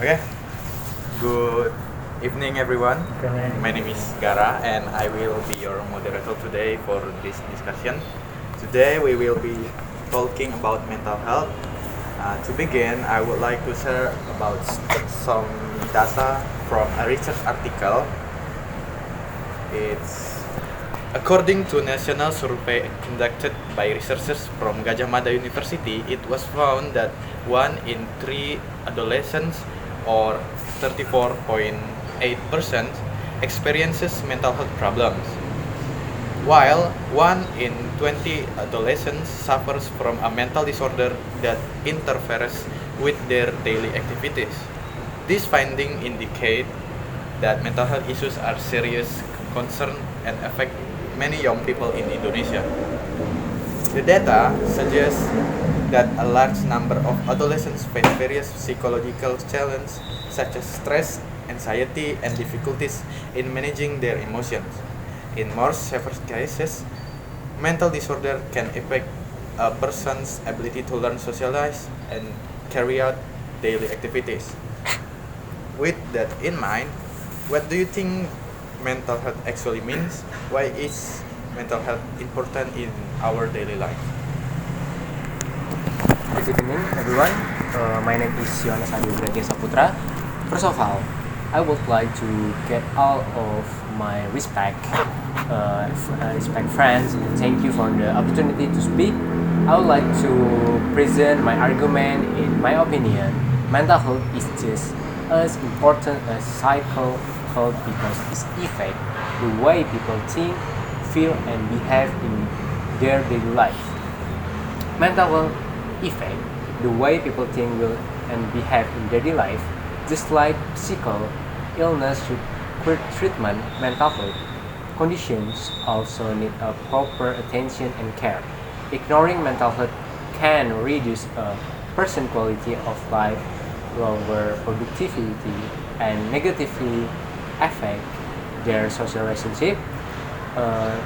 Okay, good evening everyone. My name is Gara and I will be your moderator today for this discussion. Today we will be talking about mental health. To begin, I would like to share about some data from a research article. It's according to national survey conducted by researchers from Gajah Mada University, it was found that 1 in 3 adolescents, or 34.8%, experiences mental health problems, while 1 in 20 adolescents suffers from a mental disorder that interferes with their daily activities. These findings indicate that mental health issues are serious concern and affect many young people in Indonesia. The data suggests that a large number of adolescents face various psychological challenges such as stress, anxiety, and difficulties in managing their emotions. In more severe cases, mental disorder can affect a person's ability to learn, socialize, and carry out daily activities. With that in mind, what do you think mental health actually means? Why is mental health important in our daily life? Good evening, everyone. My name is Yohanes Adi Bradya Saputra. First of all, I would like to get all of my respect friends. Thank you for the opportunity to speak. I would like to present my argument. In my opinion, mental health is just as important as psychical health because it affects the way people think, feel, and behave in their daily life. Mental health affect the way people think, will, and behave in daily life. Just like physical illness should require treatment, mental health conditions also need a proper attention and care. Ignoring mental health can reduce a person's quality of life, lower productivity, and negatively affect their social relationship. Uh,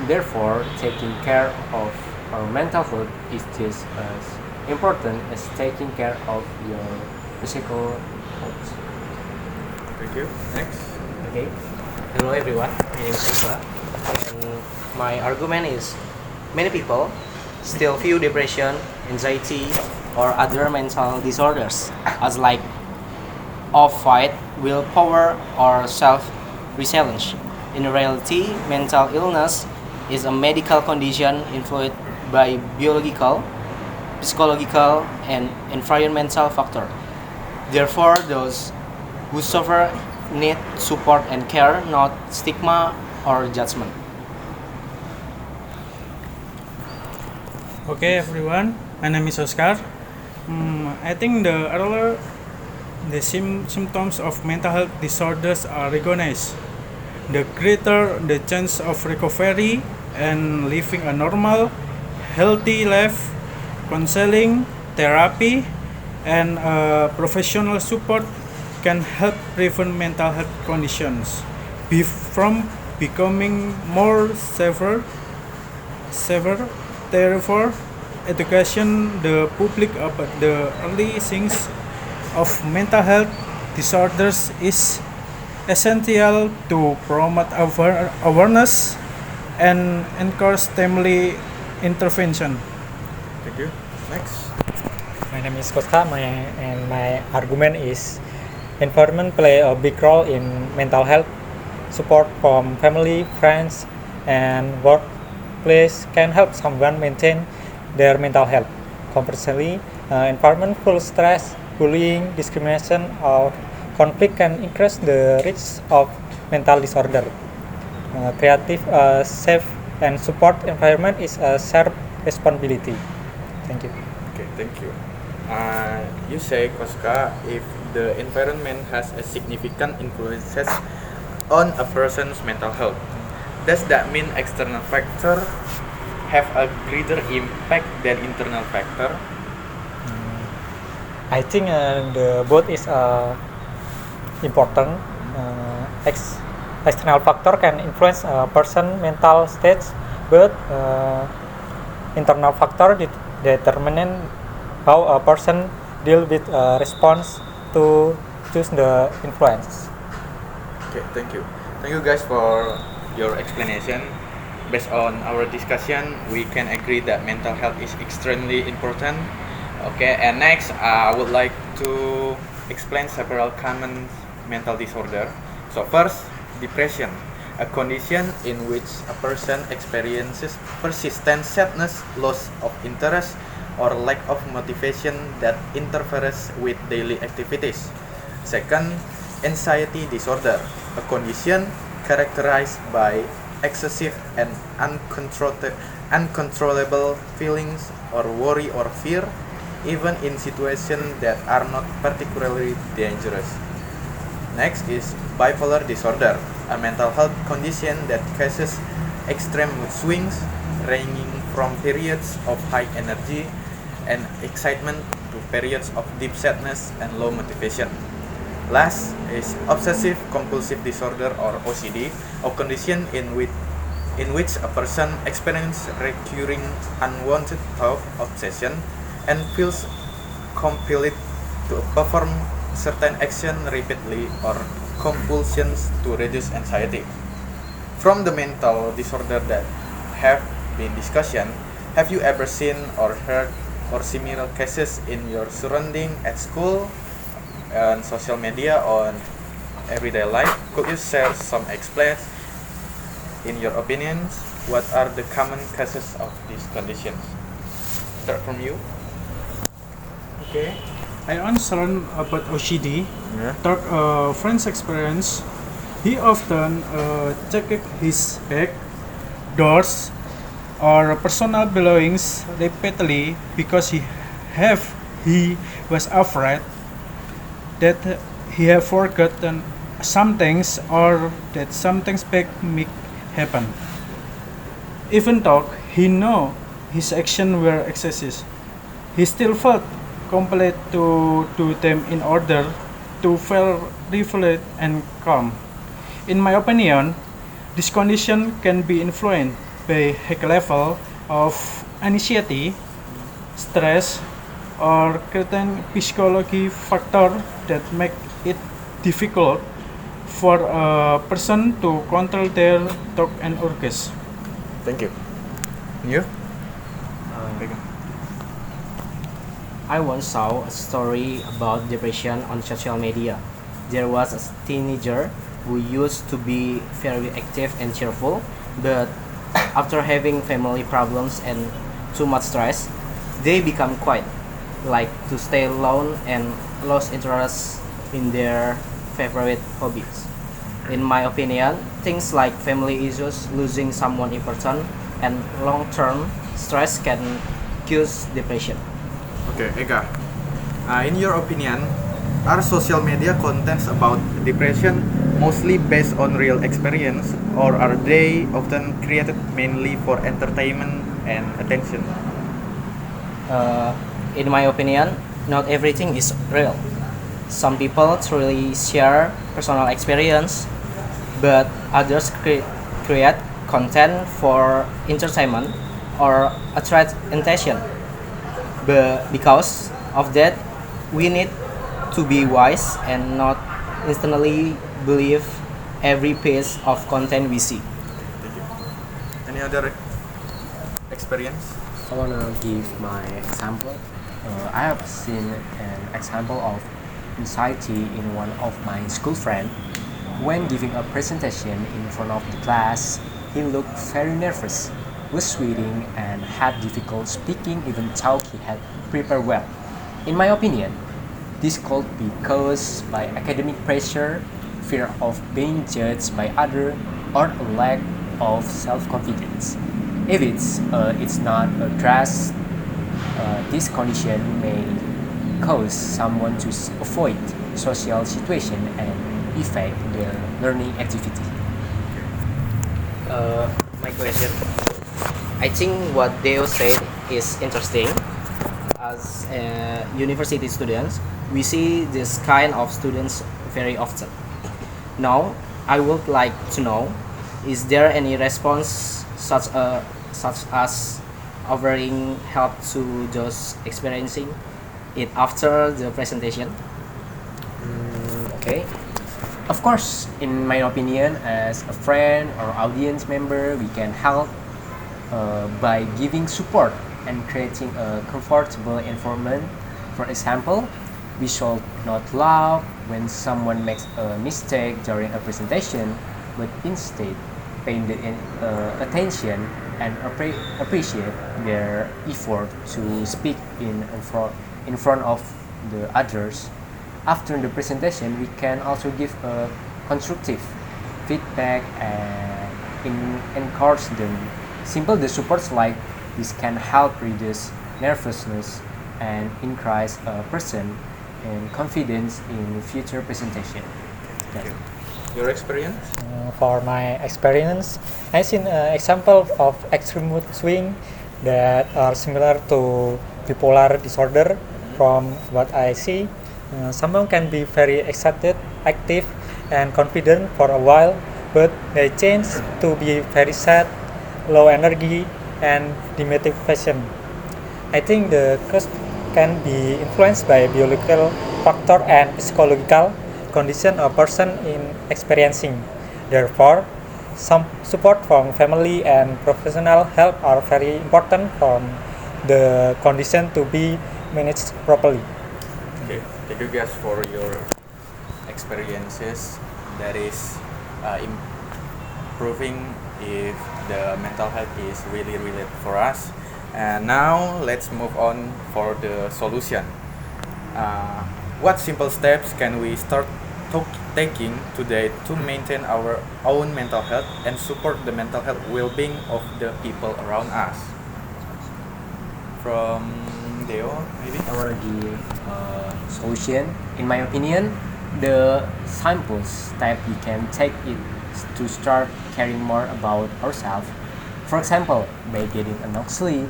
Therefore, taking care of our mental health is just as important as taking care of your physical health. Thank you. Next. Okay. Hello everyone. My name is Eva, and my argument is many people still feel depression, anxiety, or other mental disorders as lack of fight, willpower, or self-resilience. In reality, mental illness is a medical condition influenced by biological, psychological, and environmental factors. Therefore, those who suffer need support and care, not stigma or judgment. Okay, everyone. My name is Oscar. I think the earlier the symptoms of mental health disorders are recognized, the greater the chance of recovery and living a normal, healthy life. Counseling, therapy, and professional support can help prevent mental health conditions from becoming more severe. Therefore, education the public about the early signs of mental health disorders is essential to promote awareness and encourage timely intervention. Thank you. Next. My name is Costa, and my argument is environment play a big role in mental health. Support from family, friends, and workplace can help someone maintain their mental health. Conversely, environment full stress, bullying, discrimination, or conflict can increase the risk of mental disorder. Creative, safe, and support environment is a shared responsibility. Thank you. Okay, thank you. You say, Koska, if the environment has a significant influences on a person's mental health, does that mean external factor have a greater impact than internal factor? I think the both is important. External factor can influence a person's mental state, but internal factor determine how a person deal with response to choose the influence. Okay, thank you. Thank you guys for your explanation. Based on our discussion, we can agree that mental health is extremely important. Okay, and next I would like to explain several common mental disorder. So first, depression, a condition in which a person experiences persistent sadness, loss of interest, or lack of motivation that interferes with daily activities. Second, anxiety disorder, a condition characterized by excessive and uncontrollable feelings or worry or fear, even in situations that are not particularly dangerous. Next is bipolar disorder, a mental health condition that causes extreme mood swings, ranging from periods of high energy and excitement to periods of deep sadness and low motivation. Last is obsessive compulsive disorder or OCD, a condition in which a person experiences recurring unwanted thought obsession and feels compelled to perform certain action repeatedly or compulsions to reduce anxiety. From the mental disorder that have been discussed, have you ever seen or heard or similar cases in your surrounding at school, on social media, on everyday life? Could you share some explains in your opinions? What are the common causes of these conditions? Start from you. Okay. I answer about OCD. Yeah. Talk friend's experience. He often checked his bag, doors, or personal belongings repeatedly because he was afraid that he have forgotten some things or that something bad may happen. Even though he know his actions were excessive, he still felt compelled to do them in order to feel reflected and calm. In my opinion, this condition can be influenced by high level of anxiety, stress, or certain physiology factor that make it difficult for a person to control their thought and urges. Thank you. You? I once saw a story about depression on social media. There was a teenager who used to be very active and cheerful, but after having family problems and too much stress, they become quiet, like to stay alone and lost interest in their favorite hobbies. In my opinion, things like family issues, losing someone important, and long-term stress can cause depression. Okay, Ega. In your opinion, are social media contents about depression mostly based on real experience, or are they often created mainly for entertainment and attention? In my opinion, not everything is real. Some people truly share personal experience, but others create content for entertainment or attract attention. But because of that, we need to be wise and not instantly believe every piece of content we see. Thank you. Any other experience? I wanna give my example. I have seen an example of anxiety in one of my school friends. When giving a presentation in front of the class, he looked very nervous, was sweating, and had difficulty speaking even though he had prepared well. In my opinion, this could be caused by academic pressure, fear of being judged by others, or a lack of self-confidence. If it's not addressed, this condition may cause someone to avoid social situation and affect their learning activity. My question. I think what Deo said is interesting. As university students, we see this kind of students very often. Now, I would like to know: is there any response such as offering help to those experiencing it after the presentation? Okay. Of course, in my opinion, as a friend or audience member, we can help by giving support and creating a comfortable environment. For example, we should not laugh when someone makes a mistake during a presentation, but instead pay the attention and appreciate their effort to speak in front of the others. After the presentation, we can also give a constructive feedback and encourage them. Simple the supports like this can help reduce nervousness and increase a person and confidence in future presentation. Thank you. Your experience? For my experience, I seen an example of extreme mood swing that are similar to bipolar disorder. From what I see, someone can be very excited, active, and confident for a while, but they change to be very sad, low energy, and demotivation. I think the cause can be influenced by biological factor and psychological condition a person in experiencing. Therefore, some support from family and professional help are very important from the condition to be managed properly. Okay, thank you guys for your experiences. That is improving if the mental health is really related for us. And now let's move on for the solution. What simple steps can we start taking today to maintain our own mental health and support the mental health well-being of the people around us? From Deo, maybe? I want to give a solution. In my opinion, the simple step we can take is to start caring more about ourselves. For example, by getting enough sleep,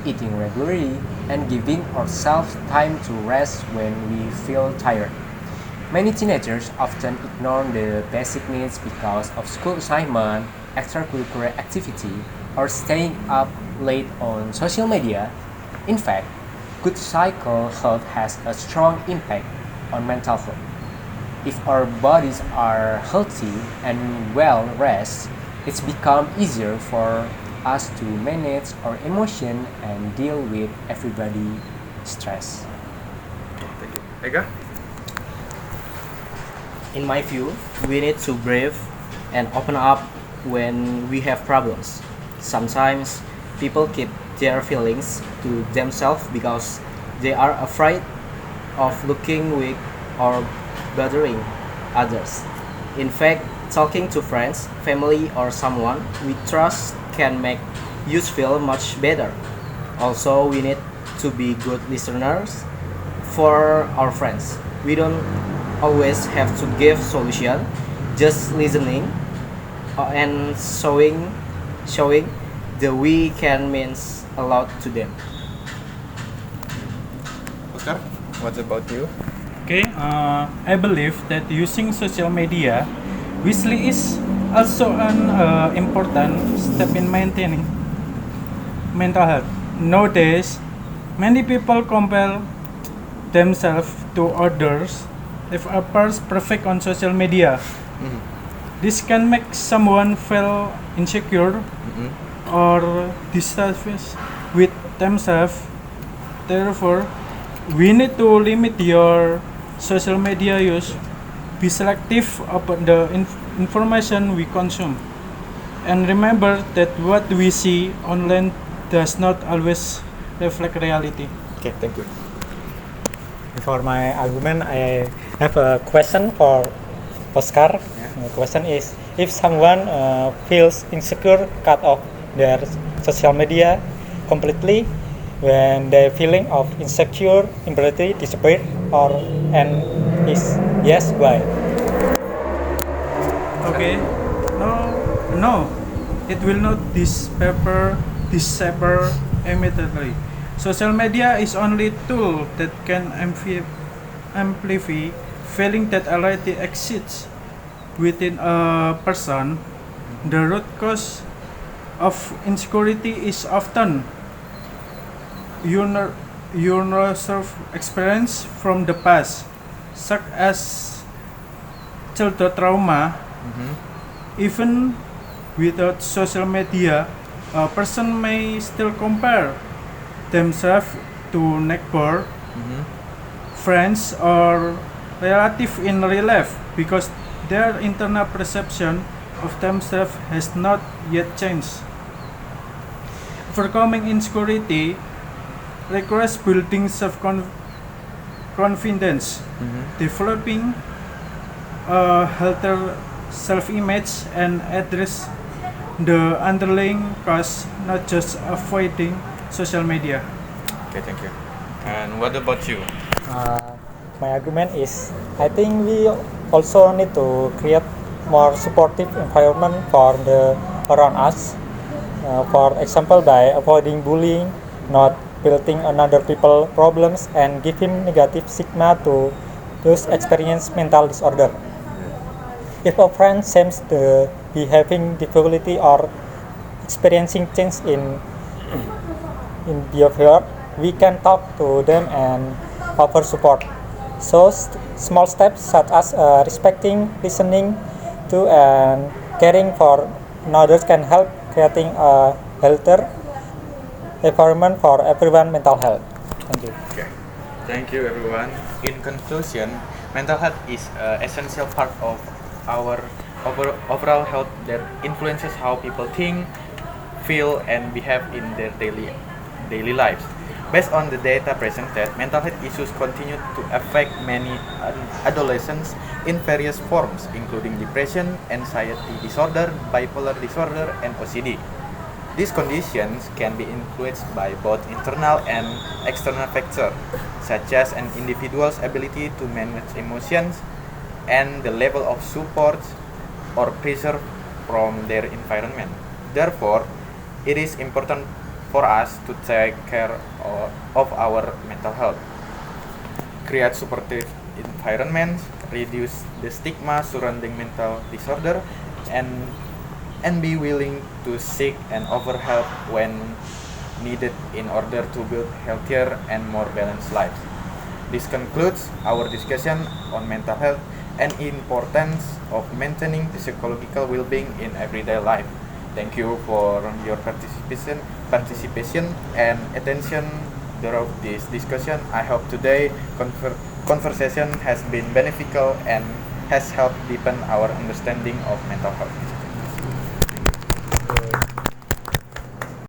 eating regularly, and giving ourselves time to rest when we feel tired. Many teenagers often ignore the basic needs because of school assignment, extracurricular activity, or staying up late on social media. In fact, good psychical health has a strong impact on mental health. If our bodies are healthy and well rest, it's become easier for us to manage our emotion and deal with everybody stress. Thank you. Ega? In my view, we need to breathe and open up when we have problems. Sometimes people keep their feelings to themselves because they are afraid of looking weak or bothering others. In fact, talking to friends, family, or someone we trust can make you feel much better. Also, we need to be good listeners for our friends. We don't always have to give solution, just listening and showing the we can means a lot to them. Oscar, what about you? Okay, I believe that using social media wisely is also an important step in maintaining mental health. Nowadays, many people compare themselves to others if appears perfect on social media. This can make someone feel insecure or dissatisfied with themselves. Therefore, we need to limit your social media use. Be selective about the information we consume. And remember that what we see online does not always reflect reality. Okay, thank you. For my argument, I have a question for Oscar. The question is, if someone feels insecure, cut off their social media completely, when the feeling of insecure ability disappear, or and is yes, why? Okay. No, it will not disappear immediately. Social media is only tool that can amplify feeling that already exists within a person. The root cause of insecurity is often your self experience from the past, such as childhood trauma, even without social media, a person may still compare themselves to neighbor, friends, or relative in real life because their internal perception of themselves has not yet changed. Overcoming insecurity requires building self-confidence, developing a healthier self-image, and address the underlying cause, not just avoiding social media. Okay, thank you. And what about you? My argument is I think we also need to create more supportive environment for the around us. For example, by avoiding bullying, not building another people problems, and giving negative stigma to those experience mental disorder. If a friend seems to be having difficulty or experiencing change in behavior, we can talk to them and offer support. So small steps such as respecting, listening to, and caring for others can help creating a healthier environment for everyone mental health. Thank you. Okay. Thank you, everyone. In conclusion, mental health is an essential part of our overall health that influences how people think, feel, and behave in their daily lives. Based on the data presented, mental health issues continue to affect many adolescents in various forms, including depression, anxiety disorder, bipolar disorder, and OCD. These conditions can be influenced by both internal and external factors, such as an individual's ability to manage emotions and the level of support or pressure from their environment. Therefore, it is important for us to take care of our mental health, create supportive environments, reduce the stigma surrounding mental disorder, and be willing to seek and offer help when needed in order to build healthier and more balanced lives. This concludes our discussion on mental health and importance of maintaining the psychological well-being in everyday life. Thank you for your participation and attention throughout this discussion. I hope today conversation has been beneficial and has helped deepen our understanding of mental health.